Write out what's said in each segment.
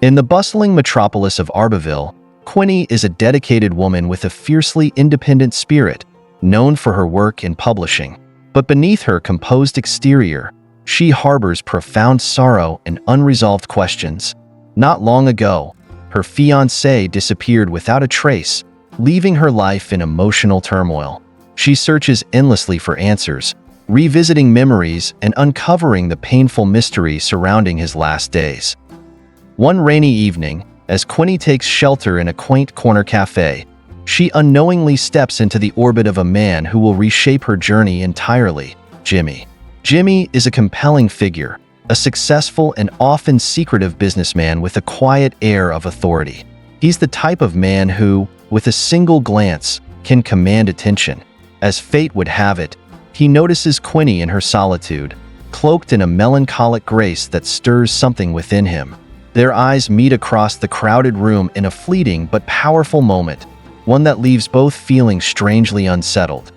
In the bustling metropolis of Arbaville, Quinnie is a dedicated woman with a fiercely independent spirit, known for her work in publishing. But beneath her composed exterior, she harbors profound sorrow and unresolved questions. Not long ago, her fiancé disappeared without a trace, leaving her life in emotional turmoil. She searches endlessly for answers, revisiting memories and uncovering the painful mystery surrounding his last days. One rainy evening, as Quinnie takes shelter in a quaint corner cafe, she unknowingly steps into the orbit of a man who will reshape her journey entirely, Jimmy. Jimmy is a compelling figure, a successful and often secretive businessman with a quiet air of authority. He's the type of man who, with a single glance, can command attention. As fate would have it, he notices Quinnie in her solitude, cloaked in a melancholic grace that stirs something within him. Their eyes meet across the crowded room in a fleeting but powerful moment, one that leaves both feeling strangely unsettled.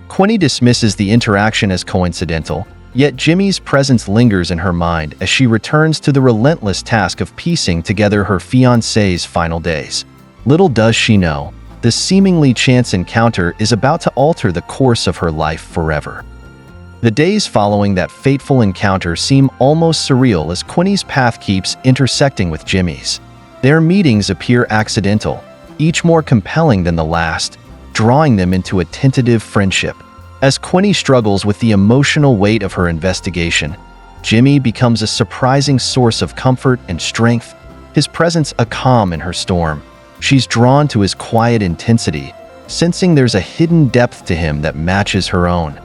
Quinnie dismisses the interaction as coincidental, yet Jimmy's presence lingers in her mind as she returns to the relentless task of piecing together her fiancé's final days. Little does she know, this seemingly chance encounter is about to alter the course of her life forever. The days following that fateful encounter seem almost surreal as Quinnie's path keeps intersecting with Jimmy's. Their meetings appear accidental, each more compelling than the last, drawing them into a tentative friendship. As Quinnie struggles with the emotional weight of her investigation, Jimmy becomes a surprising source of comfort and strength, his presence a calm in her storm. She's drawn to his quiet intensity, sensing there's a hidden depth to him that matches her own.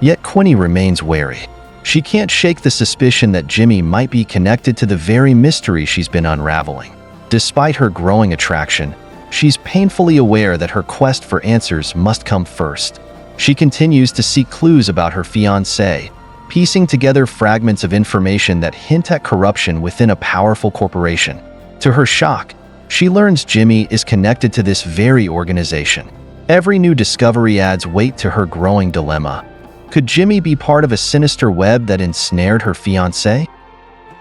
Yet Quinnie remains wary. She can't shake the suspicion that Jimmy might be connected to the very mystery she's been unraveling. Despite her growing attraction, she's painfully aware that her quest for answers must come first. She continues to seek clues about her fiancé, piecing together fragments of information that hint at corruption within a powerful corporation. To her shock, she learns Jimmy is connected to this very organization. Every new discovery adds weight to her growing dilemma. Could Jimmy be part of a sinister web that ensnared her fiancé?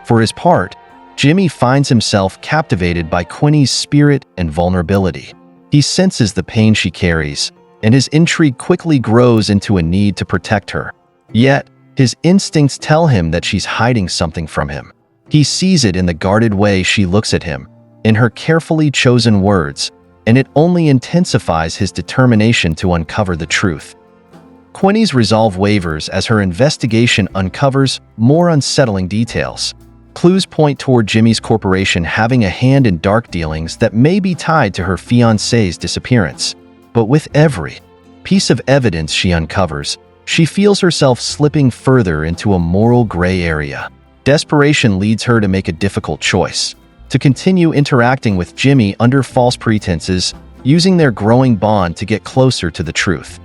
For his part, Jimmy finds himself captivated by Quinnie's spirit and vulnerability. He senses the pain she carries, and his intrigue quickly grows into a need to protect her. Yet, his instincts tell him that she's hiding something from him. He sees it in the guarded way she looks at him, in her carefully chosen words, and it only intensifies his determination to uncover the truth. Quinnie's resolve wavers as her investigation uncovers more unsettling details. Clues point toward Jimmy's corporation having a hand in dark dealings that may be tied to her fiancé's disappearance. But with every piece of evidence she uncovers, she feels herself slipping further into a moral gray area. Desperation leads her to make a difficult choice: to continue interacting with Jimmy under false pretenses, using their growing bond to get closer to the truth.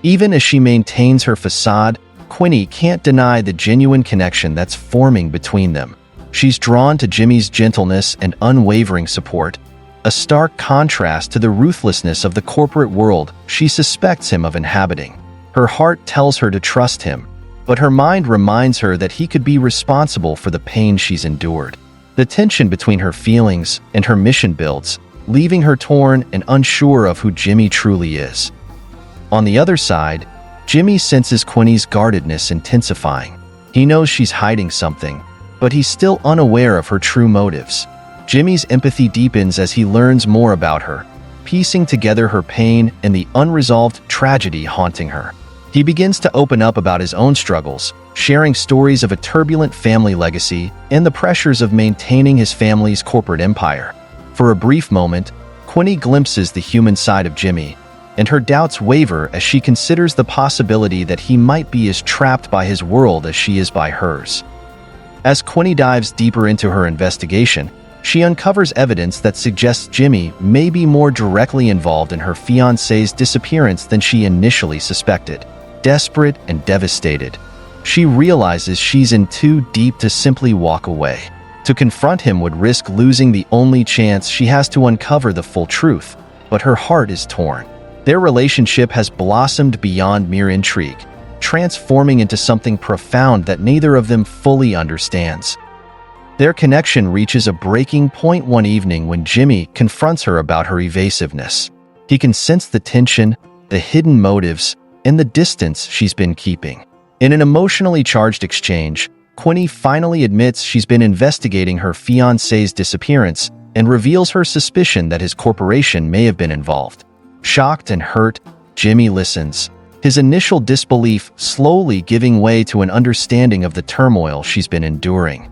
Even as she maintains her facade, Quinnie can't deny the genuine connection that's forming between them. She's drawn to Jimmy's gentleness and unwavering support, a stark contrast to the ruthlessness of the corporate world she suspects him of inhabiting. Her heart tells her to trust him, but her mind reminds her that he could be responsible for the pain she's endured. The tension between her feelings and her mission builds, leaving her torn and unsure of who Jimmy truly is. On the other side, Jimmy senses Quinnie's guardedness intensifying. He knows she's hiding something, but he's still unaware of her true motives. Jimmy's empathy deepens as he learns more about her, piecing together her pain and the unresolved tragedy haunting her. He begins to open up about his own struggles, sharing stories of a turbulent family legacy and the pressures of maintaining his family's corporate empire. For a brief moment, Quinnie glimpses the human side of Jimmy, and her doubts waver as she considers the possibility that he might be as trapped by his world as she is by hers. As Quinnie dives deeper into her investigation, she uncovers evidence that suggests Jimmy may be more directly involved in her fiancé's disappearance than she initially suspected. Desperate and devastated, she realizes she's in too deep to simply walk away. To confront him would risk losing the only chance she has to uncover the full truth, but her heart is torn. Their relationship has blossomed beyond mere intrigue, transforming into something profound that neither of them fully understands. Their connection reaches a breaking point one evening when Jimmy confronts her about her evasiveness. He can sense the tension, the hidden motives, and the distance she's been keeping. In an emotionally charged exchange, Quinnie finally admits she's been investigating her fiancé's disappearance and reveals her suspicion that his corporation may have been involved. Shocked and hurt, Jimmy listens, his initial disbelief slowly giving way to an understanding of the turmoil she's been enduring.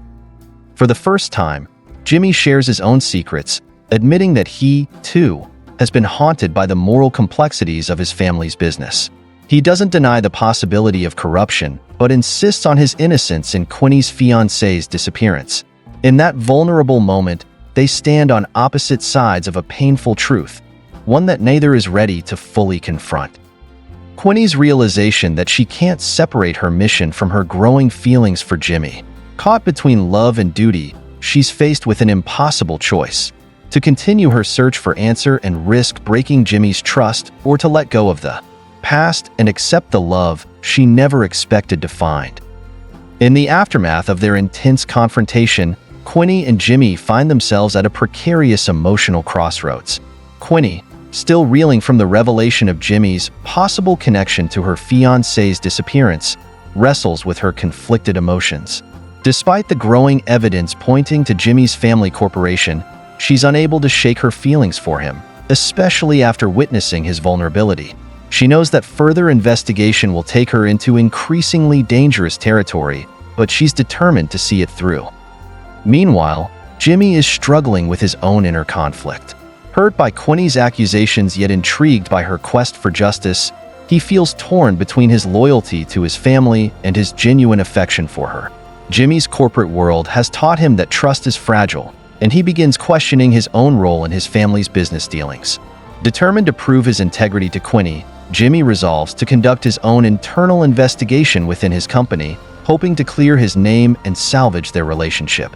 For the first time, Jimmy shares his own secrets, admitting that he, too, has been haunted by the moral complexities of his family's business. He doesn't deny the possibility of corruption, but insists on his innocence in Quinnie's fiancé's disappearance. In that vulnerable moment, they stand on opposite sides of a painful truth, one that neither is ready to fully confront. Quinnie's realization that she can't separate her mission from her growing feelings for Jimmy. Caught between love and duty, she's faced with an impossible choice: to continue her search for answer and risk breaking Jimmy's trust, or to let go of the past and accept the love she never expected to find. In the aftermath of their intense confrontation, Quinnie and Jimmy find themselves at a precarious emotional crossroads. Quinnie, still reeling from the revelation of Jimmy's possible connection to her fiancé's disappearance, wrestles with her conflicted emotions. Despite the growing evidence pointing to Jimmy's family corporation, she's unable to shake her feelings for him, especially after witnessing his vulnerability. She knows that further investigation will take her into increasingly dangerous territory, but she's determined to see it through. Meanwhile, Jimmy is struggling with his own inner conflict. Hurt by Quinnie's accusations yet intrigued by her quest for justice, he feels torn between his loyalty to his family and his genuine affection for her. Jimmy's corporate world has taught him that trust is fragile, and he begins questioning his own role in his family's business dealings. Determined to prove his integrity to Quinnie, Jimmy resolves to conduct his own internal investigation within his company, hoping to clear his name and salvage their relationship.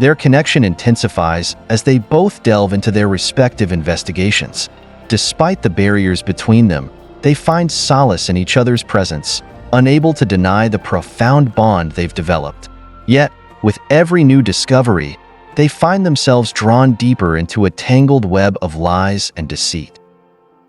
Their connection intensifies as they both delve into their respective investigations. Despite the barriers between them, they find solace in each other's presence, unable to deny the profound bond they've developed. Yet, with every new discovery, they find themselves drawn deeper into a tangled web of lies and deceit.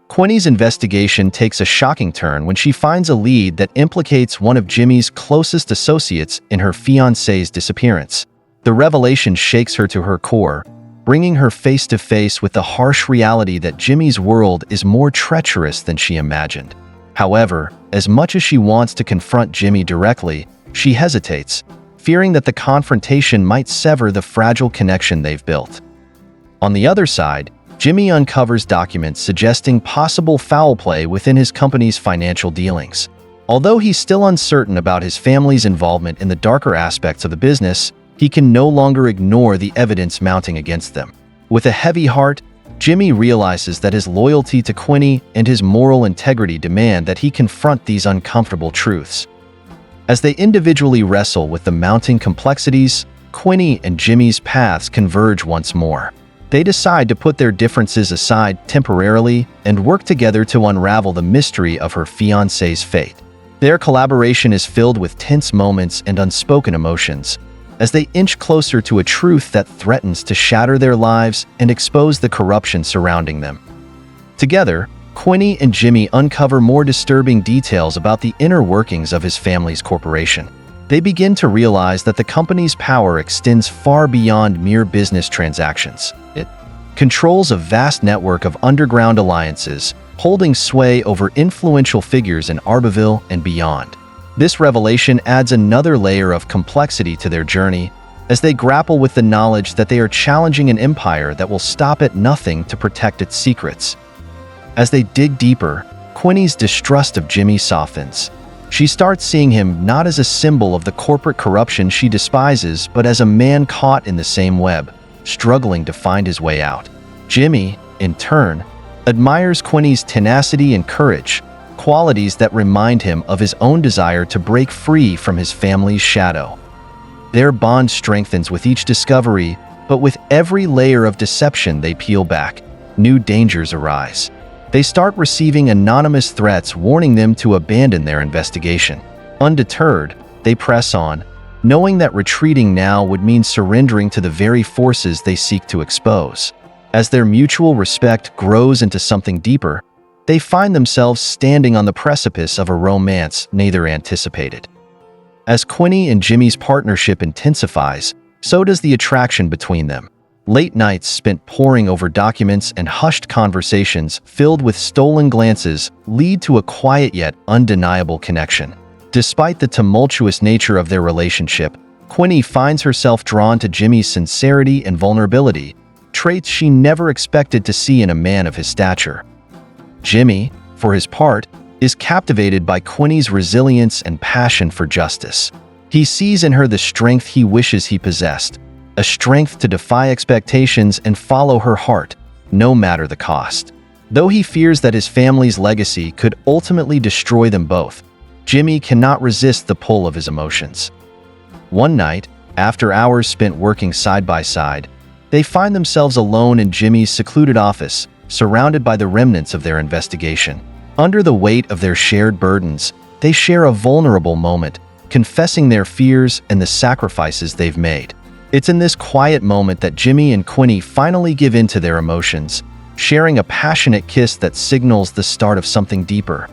Quinnie's investigation takes a shocking turn when she finds a lead that implicates one of Jimmy's closest associates in her fiancé's disappearance. The revelation shakes her to her core, bringing her face to face with the harsh reality that Jimmy's world is more treacherous than she imagined. However, as much as she wants to confront Jimmy directly, she hesitates, fearing that the confrontation might sever the fragile connection they've built. On the other side, Jimmy uncovers documents suggesting possible foul play within his company's financial dealings. Although he's still uncertain about his family's involvement in the darker aspects of the business, he can no longer ignore the evidence mounting against them. With a heavy heart, Jimmy realizes that his loyalty to Quinnie and his moral integrity demand that he confront these uncomfortable truths. As they individually wrestle with the mounting complexities, Quinnie and Jimmy's paths converge once more. They decide to put their differences aside temporarily and work together to unravel the mystery of her fiancé's fate. Their collaboration is filled with tense moments and unspoken emotions, as they inch closer to a truth that threatens to shatter their lives and expose the corruption surrounding them. Together, Quinnie and Jimmy uncover more disturbing details about the inner workings of his family's corporation. They begin to realize that the company's power extends far beyond mere business transactions. It controls a vast network of underground alliances, holding sway over influential figures in Arbaville and beyond. This revelation adds another layer of complexity to their journey, as they grapple with the knowledge that they are challenging an empire that will stop at nothing to protect its secrets. As they dig deeper, Quinnie's distrust of Jimmy softens. She starts seeing him not as a symbol of the corporate corruption she despises, but as a man caught in the same web, struggling to find his way out. Jimmy, in turn, admires Quinnie's tenacity and courage, qualities that remind him of his own desire to break free from his family's shadow. Their bond strengthens with each discovery, but with every layer of deception they peel back, new dangers arise. They start receiving anonymous threats warning them to abandon their investigation. Undeterred, they press on, knowing that retreating now would mean surrendering to the very forces they seek to expose. As their mutual respect grows into something deeper, they find themselves standing on the precipice of a romance neither anticipated. As Quinnie and Jimmy's partnership intensifies, so does the attraction between them. Late nights spent poring over documents and hushed conversations filled with stolen glances lead to a quiet yet undeniable connection. Despite the tumultuous nature of their relationship, Quinnie finds herself drawn to Jimmy's sincerity and vulnerability, traits she never expected to see in a man of his stature. Jimmy, for his part, is captivated by Quinnie's resilience and passion for justice. He sees in her the strength he wishes he possessed, a strength to defy expectations and follow her heart, no matter the cost. Though he fears that his family's legacy could ultimately destroy them both, Jimmy cannot resist the pull of his emotions. One night, after hours spent working side by side, they find themselves alone in Jimmy's secluded office, surrounded by the remnants of their investigation. Under the weight of their shared burdens, they share a vulnerable moment, confessing their fears and the sacrifices they've made. It's in this quiet moment that Jimmy and Quinnie finally give in to their emotions, sharing a passionate kiss that signals the start of something deeper.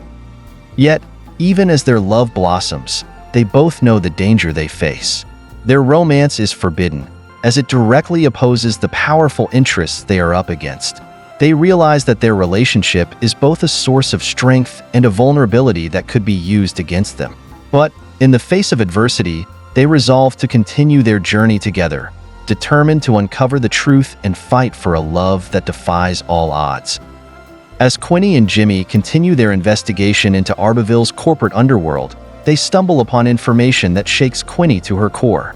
Yet, even as their love blossoms, they both know the danger they face. Their romance is forbidden, as it directly opposes the powerful interests they are up against. They realize that their relationship is both a source of strength and a vulnerability that could be used against them. But, in the face of adversity, they resolve to continue their journey together, determined to uncover the truth and fight for a love that defies all odds. As Quinnie and Jimmy continue their investigation into Arbaville's corporate underworld, they stumble upon information that shakes Quinnie to her core.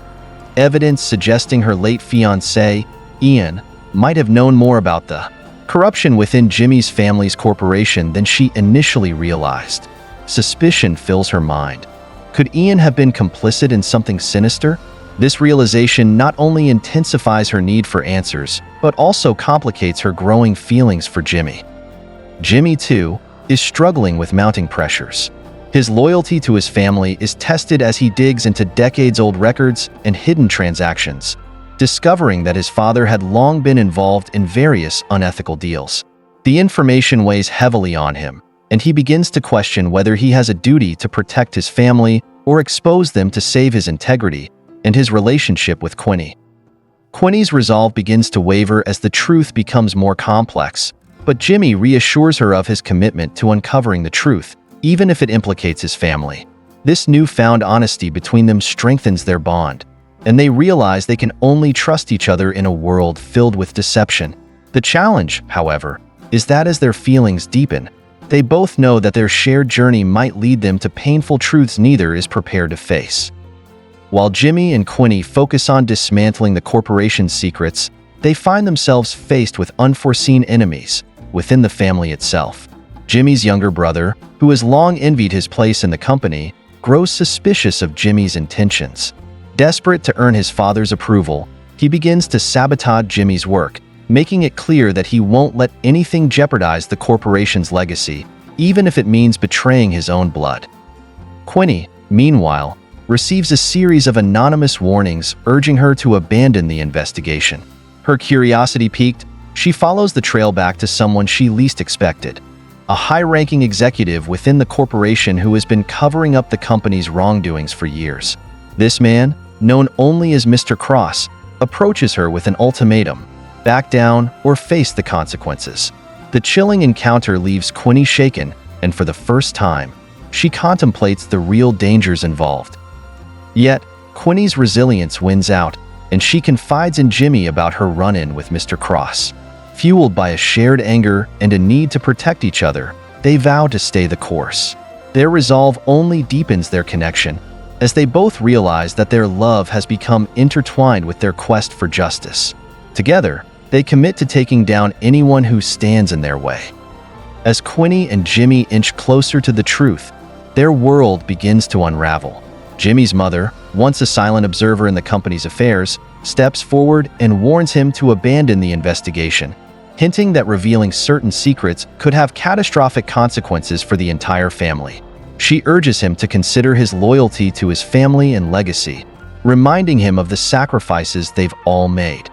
Evidence suggesting her late fiancé, Ian, might have known more about the corruption within Jimmy's family's corporation than she initially realized. Suspicion fills her mind. Could Ian have been complicit in something sinister? This realization not only intensifies her need for answers, but also complicates her growing feelings for Jimmy. Jimmy, too, is struggling with mounting pressures. His loyalty to his family is tested as he digs into decades-old records and hidden transactions, discovering that his father had long been involved in various unethical deals. The information weighs heavily on him, and he begins to question whether he has a duty to protect his family or expose them to save his integrity and his relationship with Quinnie. Quinnie's resolve begins to waver as the truth becomes more complex, but Jimmy reassures her of his commitment to uncovering the truth, even if it implicates his family. This newfound honesty between them strengthens their bond, and they realize they can only trust each other in a world filled with deception. The challenge, however, is that as their feelings deepen, they both know that their shared journey might lead them to painful truths neither is prepared to face. While Jimmy and Quinnie focus on dismantling the corporation's secrets, they find themselves faced with unforeseen enemies within the family itself. Jimmy's younger brother, who has long envied his place in the company, grows suspicious of Jimmy's intentions. Desperate to earn his father's approval, he begins to sabotage Jimmy's work, making it clear that he won't let anything jeopardize the corporation's legacy, even if it means betraying his own blood. Quinnie, meanwhile, receives a series of anonymous warnings urging her to abandon the investigation. Her curiosity piqued, she follows the trail back to someone she least expected, a high-ranking executive within the corporation who has been covering up the company's wrongdoings for years. This man, known only as Mr. Cross, approaches her with an ultimatum: back down or face the consequences. The chilling encounter leaves Quinnie shaken, and for the first time, she contemplates the real dangers involved. Yet, Quinnie's resilience wins out, and she confides in Jimmy about her run-in with Mr. Cross. Fueled by a shared anger and a need to protect each other, they vow to stay the course. Their resolve only deepens their connection, as they both realize that their love has become intertwined with their quest for justice. Together, they commit to taking down anyone who stands in their way. As Quinnie and Jimmy inch closer to the truth, their world begins to unravel. Jimmy's mother, once a silent observer in the company's affairs, steps forward and warns him to abandon the investigation, hinting that revealing certain secrets could have catastrophic consequences for the entire family. She urges him to consider his loyalty to his family and legacy, reminding him of the sacrifices they've all made.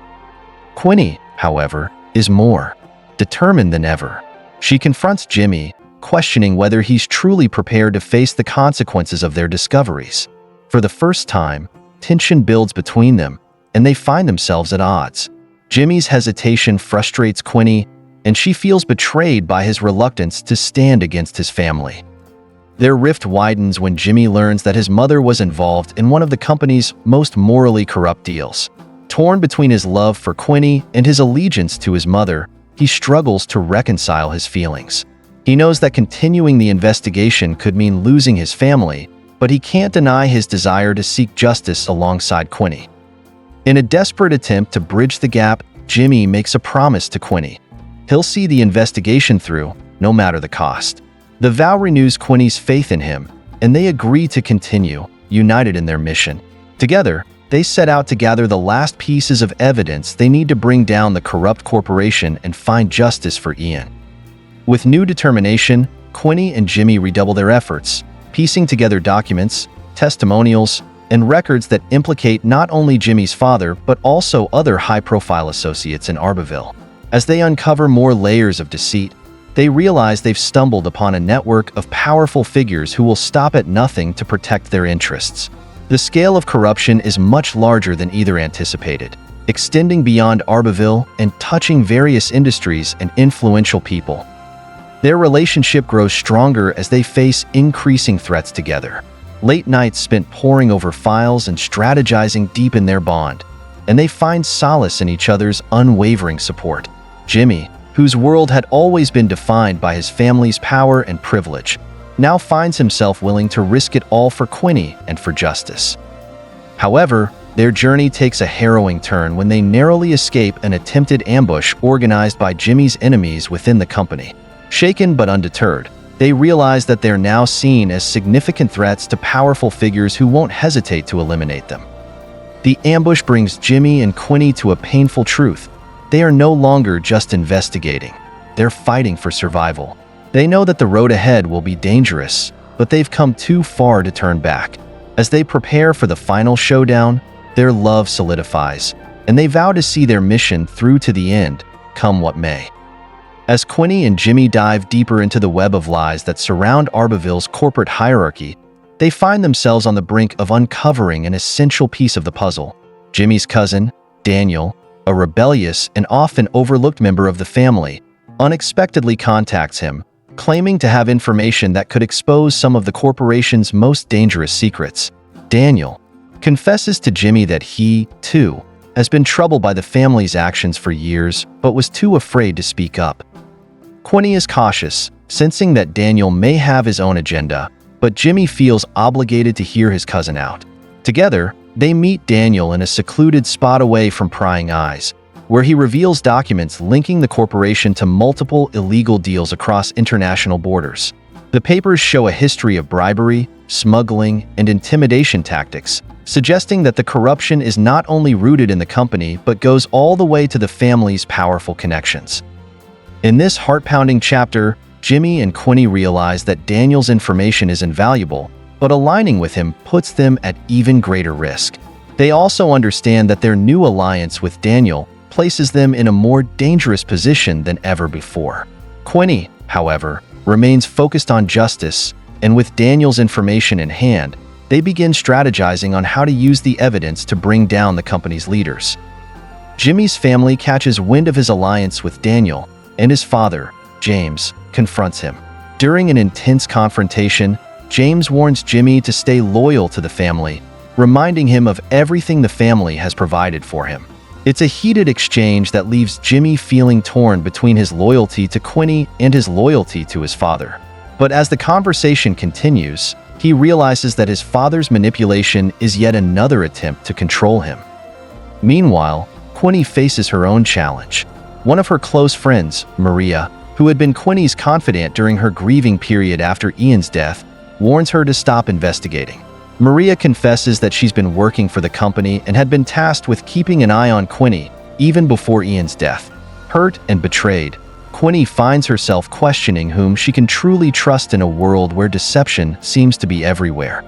Quinnie, however, is more determined than ever. She confronts Jimmy, questioning whether he's truly prepared to face the consequences of their discoveries. For the first time, tension builds between them, and they find themselves at odds. Jimmy's hesitation frustrates Quinnie, and she feels betrayed by his reluctance to stand against his family. Their rift widens when Jimmy learns that his mother was involved in one of the company's most morally corrupt deals. Torn between his love for Quinnie and his allegiance to his mother, he struggles to reconcile his feelings. He knows that continuing the investigation could mean losing his family, but he can't deny his desire to seek justice alongside Quinnie. In a desperate attempt to bridge the gap, Jimmy makes a promise to Quinnie. He'll see the investigation through, no matter the cost. The vow renews Quinnie's faith in him, and they agree to continue, united in their mission. Together, they set out to gather the last pieces of evidence they need to bring down the corrupt corporation and find justice for Ian. With new determination, Quinnie and Jimmy redouble their efforts, piecing together documents, testimonials, and records that implicate not only Jimmy's father but also other high-profile associates in Arbaville. As they uncover more layers of deceit, they realize they've stumbled upon a network of powerful figures who will stop at nothing to protect their interests. The scale of corruption is much larger than either anticipated, extending beyond Arbaville and touching various industries and influential people. Their relationship grows stronger as they face increasing threats together. Late nights spent poring over files and strategizing deepen their bond, and they find solace in each other's unwavering support. Jimmy, whose world had always been defined by his family's power and privilege, now finds himself willing to risk it all for Quinnie and for justice. However, their journey takes a harrowing turn when they narrowly escape an attempted ambush organized by Jimmy's enemies within the company. Shaken but undeterred, they realize that they're now seen as significant threats to powerful figures who won't hesitate to eliminate them. The ambush brings Jimmy and Quinnie to a painful truth. They are no longer just investigating. They're fighting for survival. They know that the road ahead will be dangerous, but they've come too far to turn back. As they prepare for the final showdown, their love solidifies, and they vow to see their mission through to the end, come what may. As Quinnie and Jimmy dive deeper into the web of lies that surround Arbaville's corporate hierarchy, they find themselves on the brink of uncovering an essential piece of the puzzle. Jimmy's cousin, Daniel, a rebellious and often overlooked member of the family, unexpectedly contacts him, claiming to have information that could expose some of the corporation's most dangerous secrets. Daniel confesses to Jimmy that he, too, has been troubled by the family's actions for years, but was too afraid to speak up. Quinnie is cautious, sensing that Daniel may have his own agenda, but Jimmy feels obligated to hear his cousin out. Together, they meet Daniel in a secluded spot away from prying eyes, where he reveals documents linking the corporation to multiple illegal deals across international borders. The papers show a history of bribery, smuggling, and intimidation tactics, suggesting that the corruption is not only rooted in the company but goes all the way to the family's powerful connections. In this heart-pounding chapter, Jimmy and Quinnie realize that Daniel's information is invaluable, but aligning with him puts them at even greater risk. They also understand that their new alliance with Daniel places them in a more dangerous position than ever before. Quinnie, however, remains focused on justice, and with Daniel's information in hand, they begin strategizing on how to use the evidence to bring down the company's leaders. Jimmy's family catches wind of his alliance with Daniel, and his father, James, confronts him. During an intense confrontation, James warns Jimmy to stay loyal to the family, reminding him of everything the family has provided for him. It's a heated exchange that leaves Jimmy feeling torn between his loyalty to Quinnie and his loyalty to his father. But as the conversation continues, he realizes that his father's manipulation is yet another attempt to control him. Meanwhile, Quinnie faces her own challenge. One of her close friends, Maria, who had been Quinnie's confidant during her grieving period after Ian's death, warns her to stop investigating. Maria confesses that she's been working for the company and had been tasked with keeping an eye on Quinnie, even before Ian's death. Hurt and betrayed, Quinnie finds herself questioning whom she can truly trust in a world where deception seems to be everywhere.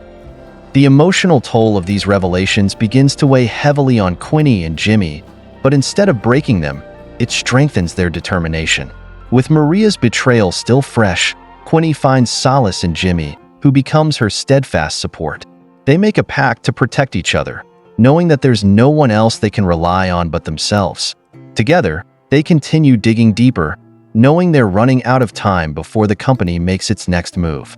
The emotional toll of these revelations begins to weigh heavily on Quinnie and Jimmy, but instead of breaking them, it strengthens their determination. With Maria's betrayal still fresh, Quinnie finds solace in Jimmy, who becomes her steadfast support. They make a pact to protect each other, knowing that there's no one else they can rely on but themselves. Together, they continue digging deeper, knowing they're running out of time before the company makes its next move.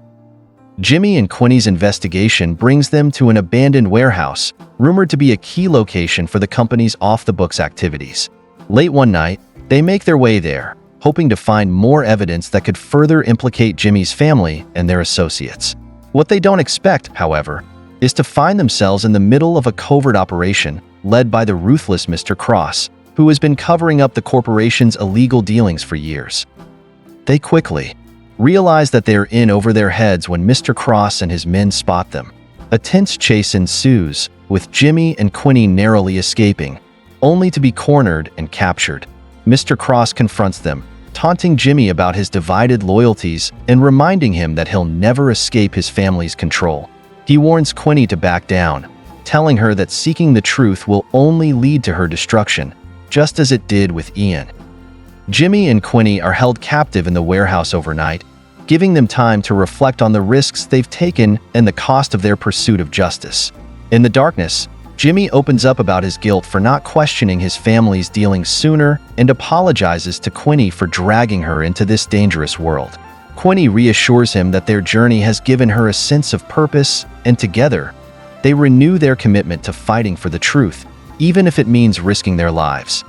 Jimmy and Quinnie's investigation brings them to an abandoned warehouse, rumored to be a key location for the company's off-the-books activities. Late one night, they make their way there, hoping to find more evidence that could further implicate Jimmy's family and their associates. What they don't expect, however, is to find themselves in the middle of a covert operation led by the ruthless Mr. Cross, who has been covering up the corporation's illegal dealings for years. They quickly realize that they are in over their heads when Mr. Cross and his men spot them. A tense chase ensues, with Jimmy and Quinnie narrowly escaping, only to be cornered and captured. Mr. Cross confronts them, taunting Jimmy about his divided loyalties and reminding him that he'll never escape his family's control. He warns Quinnie to back down, telling her that seeking the truth will only lead to her destruction, just as it did with Ian. Jimmy and Quinnie are held captive in the warehouse overnight, giving them time to reflect on the risks they've taken and the cost of their pursuit of justice. In the darkness, Jimmy opens up about his guilt for not questioning his family's dealings sooner and apologizes to Quinnie for dragging her into this dangerous world. Quinnie reassures him that their journey has given her a sense of purpose, and together, they renew their commitment to fighting for the truth, even if it means risking their lives.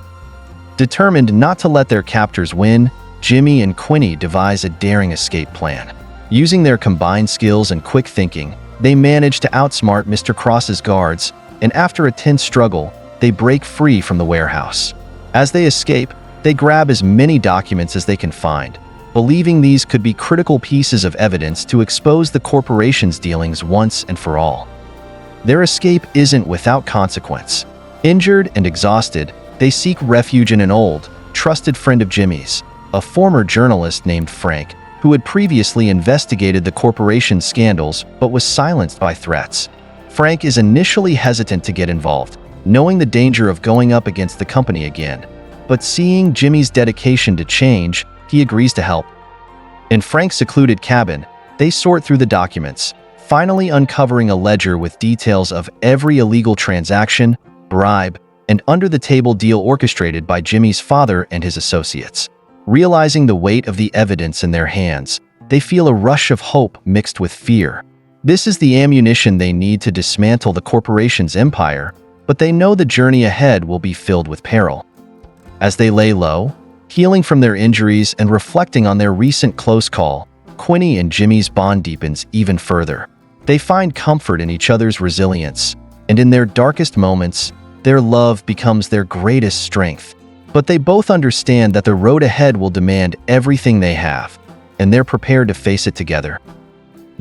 Determined not to let their captors win, Jimmy and Quinnie devise a daring escape plan. Using their combined skills and quick thinking, they manage to outsmart Mr. Cross's guards, and after a tense struggle, they break free from the warehouse. As they escape, they grab as many documents as they can find, believing these could be critical pieces of evidence to expose the corporation's dealings once and for all. Their escape isn't without consequence. Injured and exhausted, they seek refuge in an old, trusted friend of Jimmy's, a former journalist named Frank, who had previously investigated the corporation's scandals but was silenced by threats. Frank is initially hesitant to get involved, knowing the danger of going up against the company again, but seeing Jimmy's dedication to change, he agrees to help. In Frank's secluded cabin, they sort through the documents, finally uncovering a ledger with details of every illegal transaction, bribe, and under-the-table deal orchestrated by Jimmy's father and his associates. Realizing the weight of the evidence in their hands, they feel a rush of hope mixed with fear. This is the ammunition they need to dismantle the corporation's empire, but they know the journey ahead will be filled with peril. As they lay low, healing from their injuries and reflecting on their recent close call, Quinnie and Jimmy's bond deepens even further. They find comfort in each other's resilience, and in their darkest moments, their love becomes their greatest strength. But they both understand that the road ahead will demand everything they have, and they're prepared to face it together.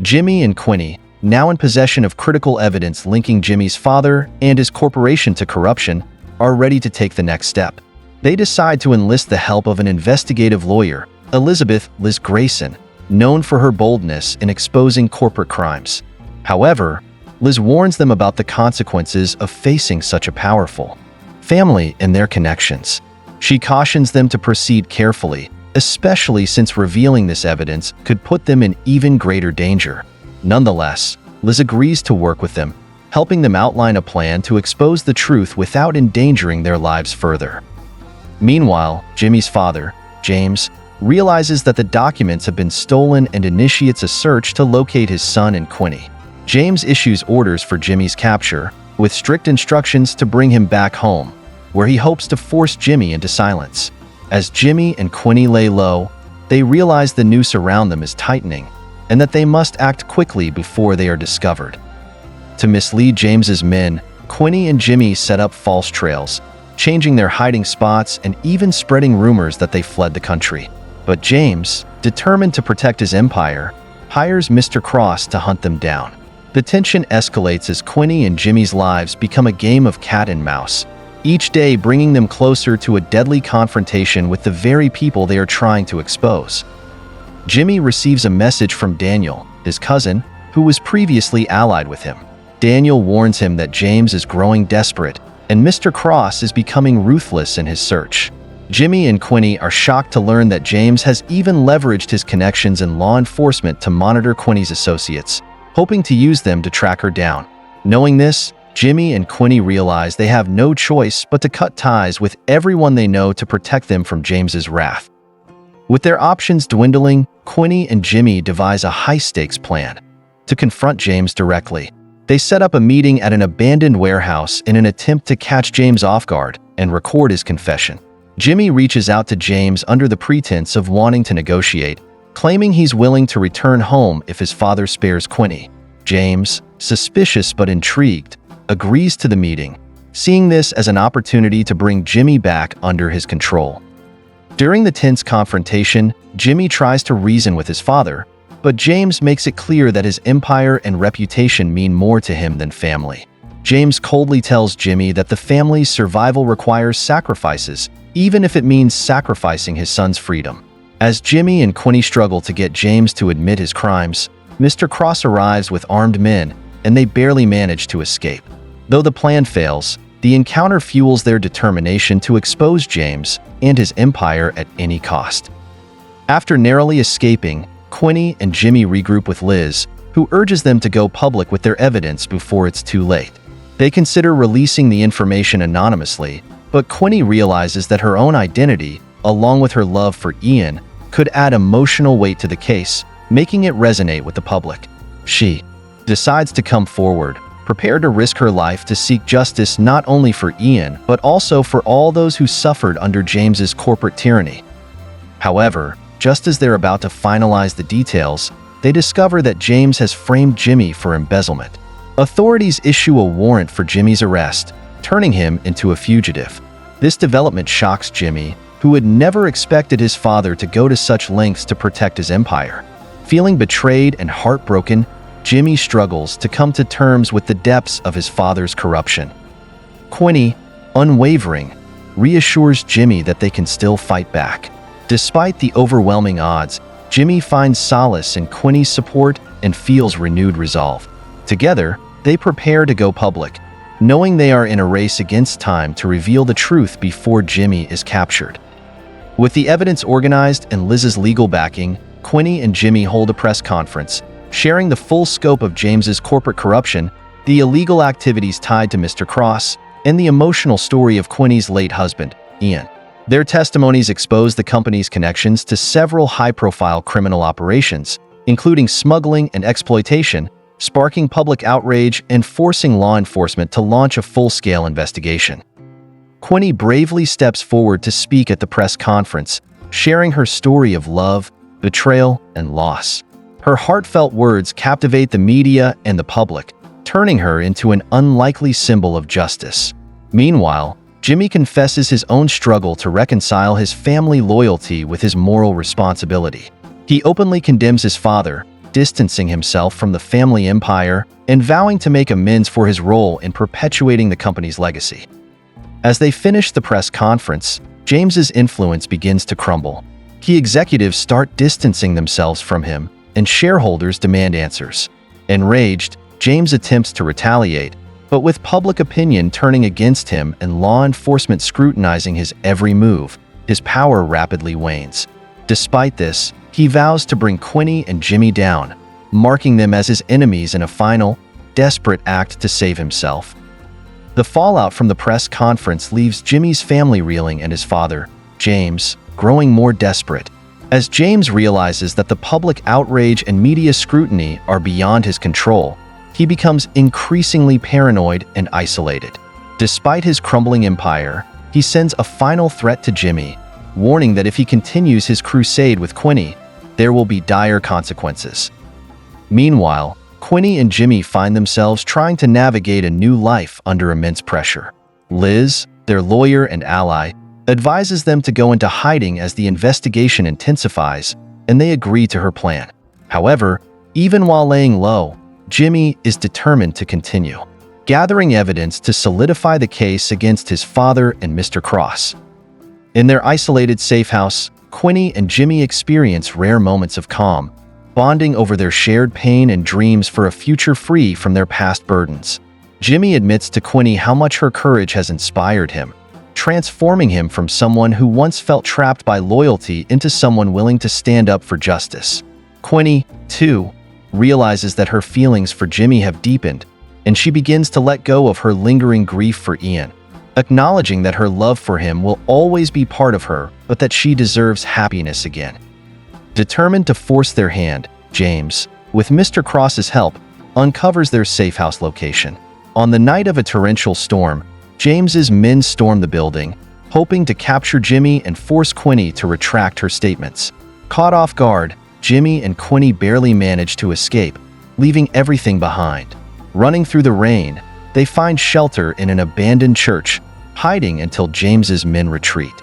Jimmy and Quinnie, now in possession of critical evidence linking Jimmy's father and his corporation to corruption, are ready to take the next step. They decide to enlist the help of an investigative lawyer, Elizabeth Liz Grayson, known for her boldness in exposing corporate crimes. However, Liz warns them about the consequences of facing such a powerful family and their connections. She cautions them to proceed carefully, especially since revealing this evidence could put them in even greater danger. Nonetheless, Liz agrees to work with them, helping them outline a plan to expose the truth without endangering their lives further. Meanwhile, Jimmy's father, James, realizes that the documents have been stolen and initiates a search to locate his son and Quinnie. James issues orders for Jimmy's capture, with strict instructions to bring him back home, where he hopes to force Jimmy into silence. As Jimmy and Quinnie lay low, they realize the noose around them is tightening, and that they must act quickly before they are discovered. To mislead James's men, Quinnie and Jimmy set up false trails, changing their hiding spots and even spreading rumors that they fled the country. But James, determined to protect his empire, hires Mr. Cross to hunt them down. The tension escalates as Quinnie and Jimmy's lives become a game of cat and mouse, each day bringing them closer to a deadly confrontation with the very people they are trying to expose. Jimmy receives a message from Daniel, his cousin, who was previously allied with him. Daniel warns him that James is growing desperate, and Mr. Cross is becoming ruthless in his search. Jimmy and Quinnie are shocked to learn that James has even leveraged his connections in law enforcement to monitor Quinnie's associates, hoping to use them to track her down. Knowing this, Jimmy and Quinnie realize they have no choice but to cut ties with everyone they know to protect them from James's wrath. With their options dwindling, Quinnie and Jimmy devise a high-stakes plan to confront James directly. They set up a meeting at an abandoned warehouse in an attempt to catch James off guard and record his confession. Jimmy reaches out to James under the pretense of wanting to negotiate, claiming he's willing to return home if his father spares Quinnie. James, suspicious but intrigued, agrees to the meeting, seeing this as an opportunity to bring Jimmy back under his control. During the tense confrontation, Jimmy tries to reason with his father, but James makes it clear that his empire and reputation mean more to him than family. James coldly tells Jimmy that the family's survival requires sacrifices, even if it means sacrificing his son's freedom. As Jimmy and Quinnie struggle to get James to admit his crimes, Mr. Cross arrives with armed men, and they barely manage to escape. Though the plan fails, the encounter fuels their determination to expose James and his empire at any cost. After narrowly escaping, Quinnie and Jimmy regroup with Liz, who urges them to go public with their evidence before it's too late. They consider releasing the information anonymously, but Quinnie realizes that her own identity, along with her love for Ian, could add emotional weight to the case, making it resonate with the public. She decides to come forward, prepared to risk her life to seek justice not only for Ian, but also for all those who suffered under James's corporate tyranny. However, just as they're about to finalize the details, they discover that James has framed Jimmy for embezzlement. Authorities issue a warrant for Jimmy's arrest, turning him into a fugitive. This development shocks Jimmy, who had never expected his father to go to such lengths to protect his empire. Feeling betrayed and heartbroken, Jimmy struggles to come to terms with the depths of his father's corruption. Quinnie, unwavering, reassures Jimmy that they can still fight back. Despite the overwhelming odds, Jimmy finds solace in Quinnie's support and feels renewed resolve. Together, they prepare to go public, knowing they are in a race against time to reveal the truth before Jimmy is captured. With the evidence organized and Liz's legal backing, Quinnie and Jimmy hold a press conference, sharing the full scope of James's corporate corruption, the illegal activities tied to Mr. Cross, and the emotional story of Quinnie's late husband, Ian. Their testimonies expose the company's connections to several high-profile criminal operations, including smuggling and exploitation, sparking public outrage and forcing law enforcement to launch a full-scale investigation. Quinnie bravely steps forward to speak at the press conference, sharing her story of love, betrayal, and loss. Her heartfelt words captivate the media and the public, turning her into an unlikely symbol of justice. Meanwhile, Jimmy confesses his own struggle to reconcile his family loyalty with his moral responsibility. He openly condemns his father, distancing himself from the family empire and vowing to make amends for his role in perpetuating the company's legacy. As they finish the press conference, James's influence begins to crumble. Key executives start distancing themselves from him, and shareholders demand answers. Enraged, James attempts to retaliate, but with public opinion turning against him and law enforcement scrutinizing his every move, his power rapidly wanes. Despite this, he vows to bring Quinnie and Jimmy down, marking them as his enemies in a final, desperate act to save himself. The fallout from the press conference leaves Jimmy's family reeling and his father, James, growing more desperate. As James realizes that the public outrage and media scrutiny are beyond his control, he becomes increasingly paranoid and isolated. Despite his crumbling empire, he sends a final threat to Jimmy, warning that if he continues his crusade with Quinnie, there will be dire consequences. Meanwhile, Quinnie and Jimmy find themselves trying to navigate a new life under immense pressure. Liz, their lawyer and ally, advises them to go into hiding as the investigation intensifies, and they agree to her plan. However, even while laying low, Jimmy is determined to continue, gathering evidence to solidify the case against his father and Mr. Cross. In their isolated safe house, Quinnie and Jimmy experience rare moments of calm, bonding over their shared pain and dreams for a future free from their past burdens. Jimmy admits to Quinnie how much her courage has inspired him, transforming him from someone who once felt trapped by loyalty into someone willing to stand up for justice. Quinnie, too, realizes that her feelings for Jimmy have deepened, and she begins to let go of her lingering grief for Ian, acknowledging that her love for him will always be part of her, but that she deserves happiness again. Determined to force their hand, James, with Mr. Cross's help, uncovers their safe house location. On the night of a torrential storm, James's men storm the building, hoping to capture Jimmy and force Quinnie to retract her statements. Caught off guard, Jimmy and Quinnie barely manage to escape, leaving everything behind. Running through the rain, they find shelter in an abandoned church, hiding until James's men retreat.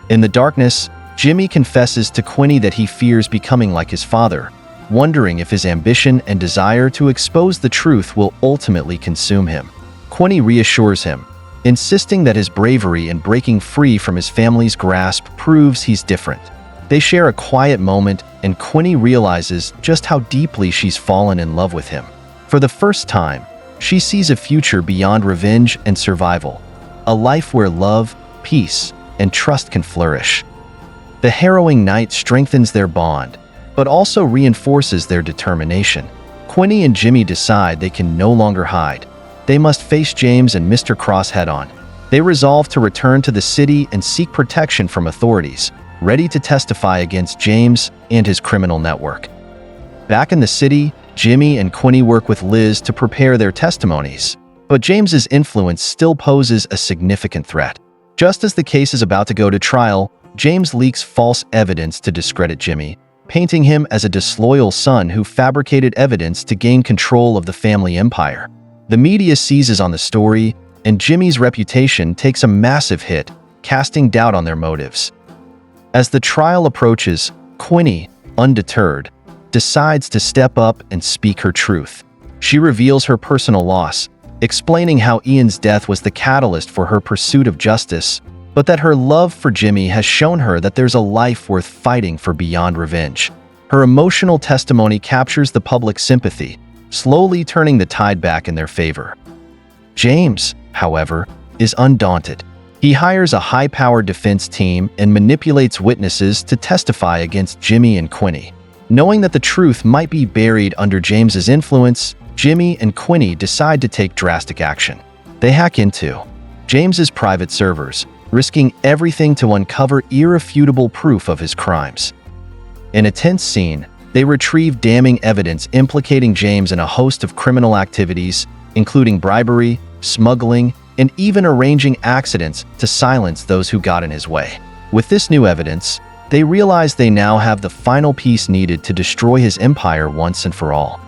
In the darkness, Jimmy confesses to Quinnie that he fears becoming like his father, wondering if his ambition and desire to expose the truth will ultimately consume him. Quinnie reassures him, insisting that his bravery in breaking free from his family's grasp proves he's different. They share a quiet moment, and Quinnie realizes just how deeply she's fallen in love with him. For the first time, she sees a future beyond revenge and survival, a life where love, peace, and trust can flourish. The harrowing night strengthens their bond, but also reinforces their determination. Quinnie and Jimmy decide they can no longer hide. They must face James and Mr. Cross head-on. They resolve to return to the city and seek protection from authorities, ready to testify against James and his criminal network. Back in the city, Jimmy and Quinnie work with Liz to prepare their testimonies, but James's influence still poses a significant threat. Just as the case is about to go to trial, James leaks false evidence to discredit Jimmy, painting him as a disloyal son who fabricated evidence to gain control of the family empire. The media seizes on the story, and Jimmy's reputation takes a massive hit, casting doubt on their motives. As the trial approaches, Quinnie, undeterred, decides to step up and speak her truth. She reveals her personal loss, explaining how Ian's death was the catalyst for her pursuit of justice, but that her love for Jimmy has shown her that there's a life worth fighting for beyond revenge. Her emotional testimony captures the public's sympathy, slowly turning the tide back in their favor. James, however, is undaunted. He hires a high-powered defense team and manipulates witnesses to testify against Jimmy and Quinnie. Knowing that the truth might be buried under James's influence, Jimmy and Quinnie decide to take drastic action. They hack into James's private servers, risking everything to uncover irrefutable proof of his crimes. In a tense scene, they retrieve damning evidence implicating James in a host of criminal activities, including bribery, smuggling, and even arranging accidents to silence those who got in his way. With this new evidence, they realize they now have the final piece needed to destroy his empire once and for all.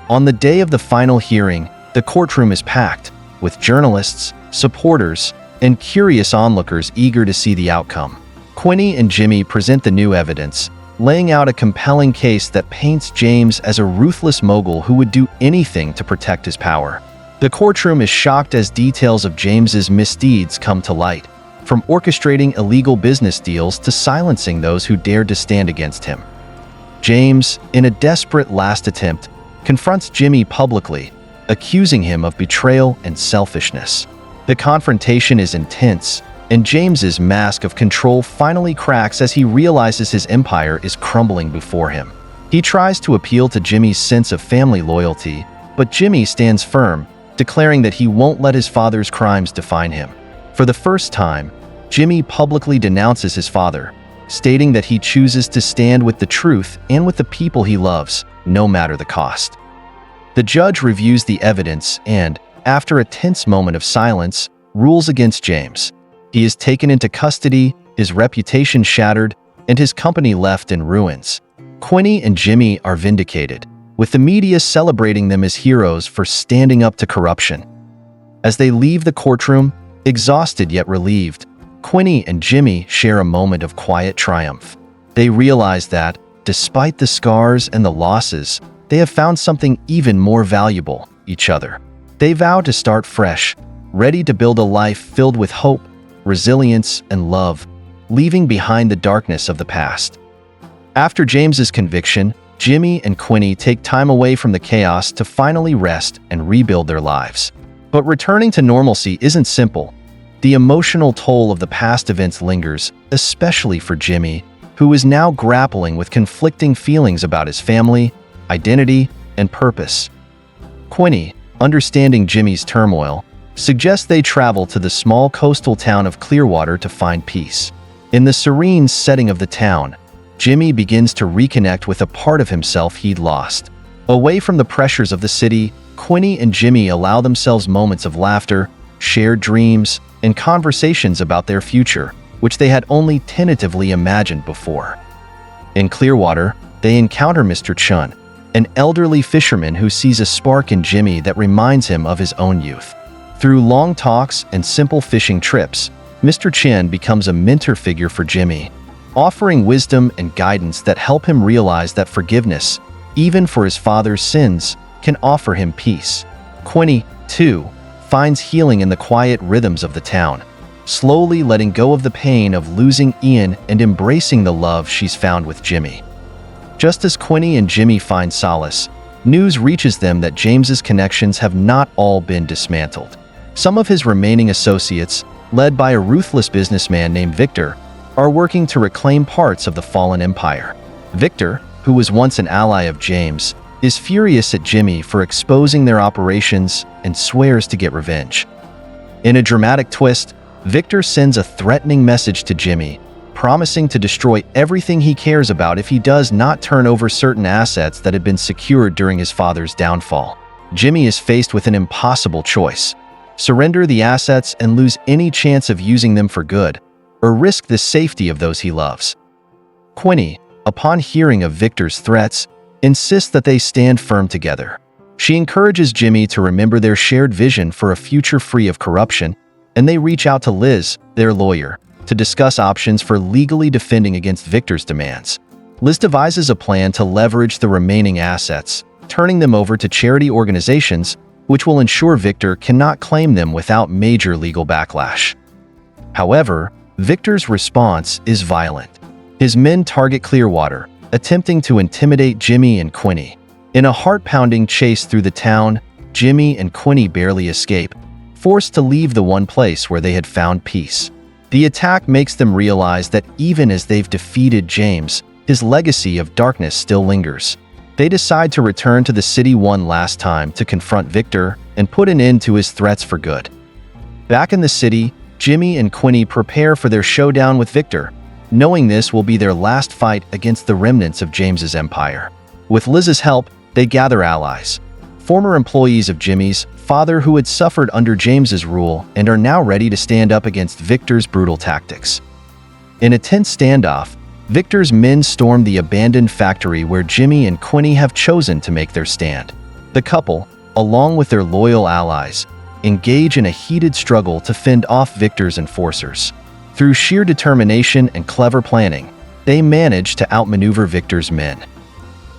On the day of the final hearing, the courtroom is packed, with journalists, supporters, and curious onlookers eager to see the outcome. Quinnie and Jimmy present the new evidence, laying out a compelling case that paints James as a ruthless mogul who would do anything to protect his power. The courtroom is shocked as details of James's misdeeds come to light, from orchestrating illegal business deals to silencing those who dared to stand against him. James, in a desperate last attempt, confronts Jimmy publicly, accusing him of betrayal and selfishness. The confrontation is intense, and James's mask of control finally cracks as he realizes his empire is crumbling before him. He tries to appeal to Jimmy's sense of family loyalty, but Jimmy stands firm, declaring that he won't let his father's crimes define him. For the first time, Jimmy publicly denounces his father, stating that he chooses to stand with the truth and with the people he loves, no matter the cost. The judge reviews the evidence and, after a tense moment of silence, rules against James. He is taken into custody, his reputation shattered, and his company left in ruins. Quinnie and Jimmy are vindicated, with the media celebrating them as heroes for standing up to corruption. As they leave the courtroom, exhausted yet relieved, Quinnie and Jimmy share a moment of quiet triumph. They realize that, despite the scars and the losses, they have found something even more valuable: each other. They vow to start fresh, ready to build a life filled with hope, resilience, and love, leaving behind the darkness of the past. After James's conviction, Jimmy and Quinnie take time away from the chaos to finally rest and rebuild their lives. But returning to normalcy isn't simple. The emotional toll of the past events lingers, especially for Jimmy, who is now grappling with conflicting feelings about his family, identity, and purpose. Quinnie, understanding Jimmy's turmoil, suggests they travel to the small coastal town of Clearwater to find peace. In the serene setting of the town, Jimmy begins to reconnect with a part of himself he'd lost. Away from the pressures of the city, Quinnie and Jimmy allow themselves moments of laughter, shared dreams, and conversations about their future, which they had only tentatively imagined before. In Clearwater, they encounter Mr. Chun, an elderly fisherman who sees a spark in Jimmy that reminds him of his own youth. Through long talks and simple fishing trips, Mr. Chun becomes a mentor figure for Jimmy, offering wisdom and guidance that help him realize that forgiveness, even for his father's sins, can offer him peace. Quinnie, too, finds healing in the quiet rhythms of the town, slowly letting go of the pain of losing Ian and embracing the love she's found with Jimmy. Just as Quinnie and Jimmy find solace, news reaches them that James's connections have not all been dismantled. Some of his remaining associates, led by a ruthless businessman named Victor, are working to reclaim parts of the fallen empire. Victor, who was once an ally of James, is furious at Jimmy for exposing their operations and swears to get revenge. In a dramatic twist, Victor sends a threatening message to Jimmy, promising to destroy everything he cares about if he does not turn over certain assets that had been secured during his father's downfall. Jimmy is faced with an impossible choice: surrender the assets and lose any chance of using them for good, or risk the safety of those he loves. Quinnie, upon hearing of Victor's threats, insists that they stand firm together. She encourages Jimmy to remember their shared vision for a future free of corruption, and they reach out to Liz, their lawyer, to discuss options for legally defending against Victor's demands. Liz devises a plan to leverage the remaining assets, turning them over to charity organizations, which will ensure Victor cannot claim them without major legal backlash. However, Victor's response is violent. His men target Clearwater, attempting to intimidate Jimmy and Quinnie. In a heart-pounding chase through the town, Jimmy and Quinnie barely escape, forced to leave the one place where they had found peace. The attack makes them realize that even as they've defeated James, his legacy of darkness still lingers. They decide to return to the city one last time to confront Victor and put an end to his threats for good. Back in the city, Jimmy and Quinnie prepare for their showdown with Victor, knowing this will be their last fight against the remnants of James's empire. With Liz's help, they gather allies, former employees of Jimmy's father who had suffered under James's rule and are now ready to stand up against Victor's brutal tactics. In a tense standoff, Victor's men storm the abandoned factory where Jimmy and Quinnie have chosen to make their stand. The couple, along with their loyal allies, engage in a heated struggle to fend off Victor's enforcers. Through sheer determination and clever planning, they manage to outmaneuver Victor's men.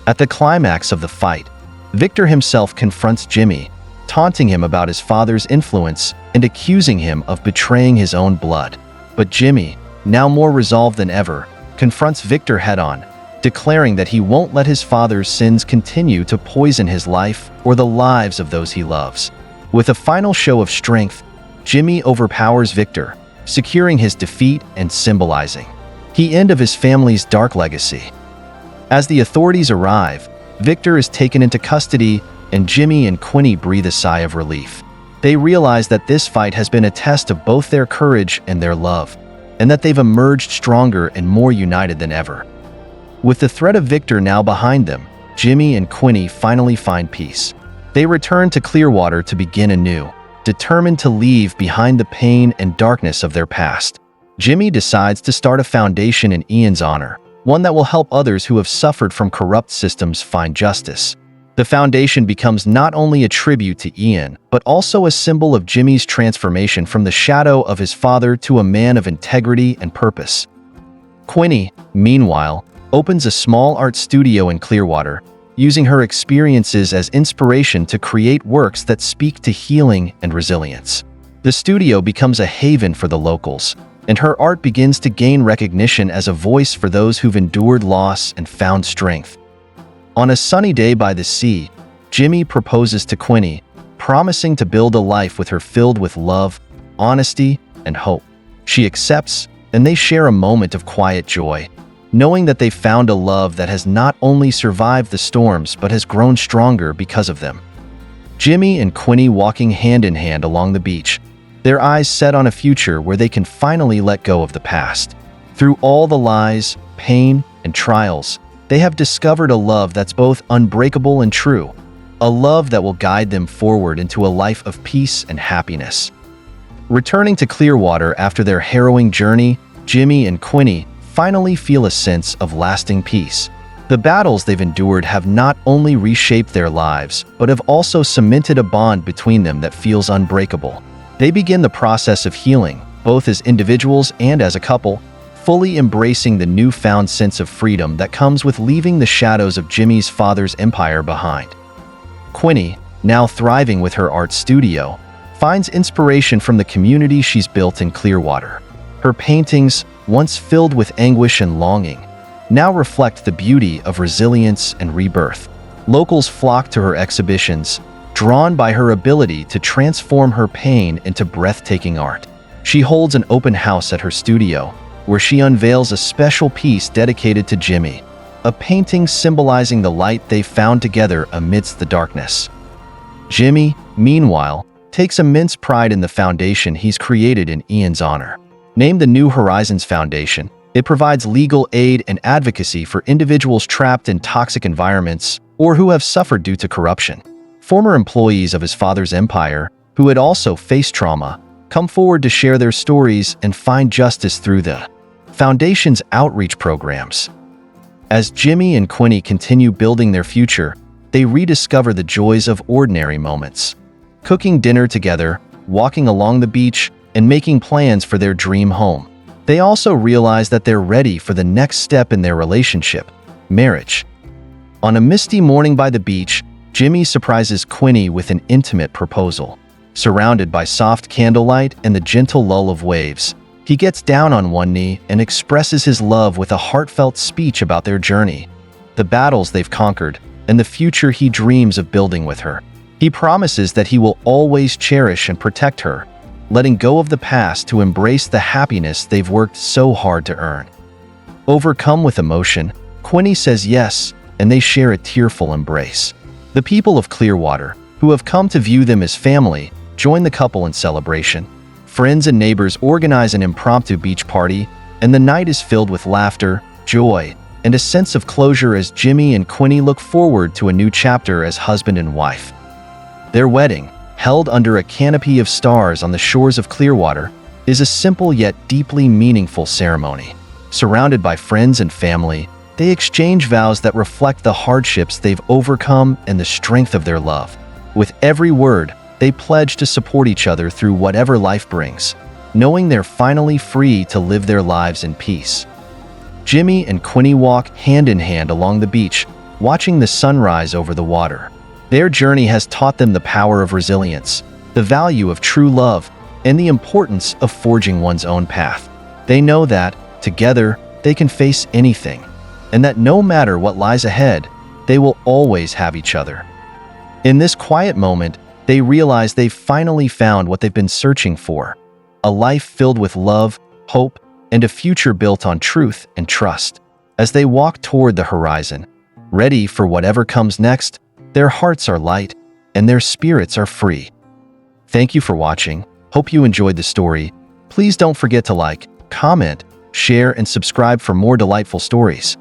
At the climax of the fight, Victor himself confronts Jimmy, taunting him about his father's influence and accusing him of betraying his own blood. But Jimmy, now more resolved than ever, confronts Victor head-on, declaring that he won't let his father's sins continue to poison his life or the lives of those he loves. With a final show of strength, Jimmy overpowers Victor, securing his defeat and symbolizing the end of his family's dark legacy. As the authorities arrive, Victor is taken into custody and Jimmy and Quinnie breathe a sigh of relief. They realize that this fight has been a test of both their courage and their love, and that they've emerged stronger and more united than ever. With the threat of Victor now behind them, Jimmy and Quinnie finally find peace. They return to Clearwater to begin anew, determined to leave behind the pain and darkness of their past. Jimmy decides to start a foundation in Ian's honor, one that will help others who have suffered from corrupt systems find justice. The foundation becomes not only a tribute to Ian, but also a symbol of Jimmy's transformation from the shadow of his father to a man of integrity and purpose. Quinnie, meanwhile, opens a small art studio in Clearwater, using her experiences as inspiration to create works that speak to healing and resilience. The studio becomes a haven for the locals, and her art begins to gain recognition as a voice for those who've endured loss and found strength. On a sunny day by the sea, Jimmy proposes to Quinnie, promising to build a life with her filled with love, honesty, and hope. She accepts, and they share a moment of quiet joy, knowing that they found a love that has not only survived the storms but has grown stronger because of them. Jimmy and Quinnie walking hand in hand along the beach, their eyes set on a future where they can finally let go of the past. Through all the lies, pain, and trials, they have discovered a love that's both unbreakable and true, a love that will guide them forward into a life of peace and happiness. Returning to Clearwater after their harrowing journey, Jimmy and Quinnie finally feel a sense of lasting peace. The battles they've endured have not only reshaped their lives, but have also cemented a bond between them that feels unbreakable. They begin the process of healing, both as individuals and as a couple, fully embracing the newfound sense of freedom that comes with leaving the shadows of Jimmy's father's empire behind. Quinnie, now thriving with her art studio, finds inspiration from the community she's built in Clearwater. Her paintings, once filled with anguish and longing, now reflect the beauty of resilience and rebirth. Locals flock to her exhibitions, drawn by her ability to transform her pain into breathtaking art. She holds an open house at her studio, where she unveils a special piece dedicated to Jimmy, a painting symbolizing the light they found together amidst the darkness. Jimmy, meanwhile, takes immense pride in the foundation he's created in Ian's honor. Named the New Horizons Foundation, it provides legal aid and advocacy for individuals trapped in toxic environments or who have suffered due to corruption. Former employees of his father's empire, who had also faced trauma, come forward to share their stories and find justice through the Foundation's outreach programs. As Jimmy and Quinnie continue building their future, they rediscover the joys of ordinary moments. Cooking dinner together, walking along the beach, and making plans for their dream home. They also realize that they're ready for the next step in their relationship, marriage. On a misty morning by the beach, Jimmy surprises Quinnie with an intimate proposal. Surrounded by soft candlelight and the gentle lull of waves, he gets down on one knee and expresses his love with a heartfelt speech about their journey, the battles they've conquered, and the future he dreams of building with her. He promises that he will always cherish and protect her, letting go of the past to embrace the happiness they've worked so hard to earn. Overcome with emotion, Quinnie says yes, and they share a tearful embrace. The people of Clearwater, who have come to view them as family, join the couple in celebration. Friends and neighbors organize an impromptu beach party, and the night is filled with laughter, joy, and a sense of closure as Jimmy and Quinnie look forward to a new chapter as husband and wife. Their wedding, held under a canopy of stars on the shores of Clearwater, is a simple yet deeply meaningful ceremony. Surrounded by friends and family, they exchange vows that reflect the hardships they've overcome and the strength of their love. With every word, they pledge to support each other through whatever life brings, knowing they're finally free to live their lives in peace. Jimmy and Quinnie walk hand in hand along the beach, watching the sunrise over the water. Their journey has taught them the power of resilience, the value of true love, and the importance of forging one's own path. They know that, together, they can face anything, and that no matter what lies ahead, they will always have each other. In this quiet moment, they realize they've finally found what they've been searching for, a life filled with love, hope, and a future built on truth and trust. As they walk toward the horizon, ready for whatever comes next, their hearts are light, and their spirits are free. Thank you for watching. Hope you enjoyed the story. Please don't forget to like, comment, share, and subscribe for more delightful stories.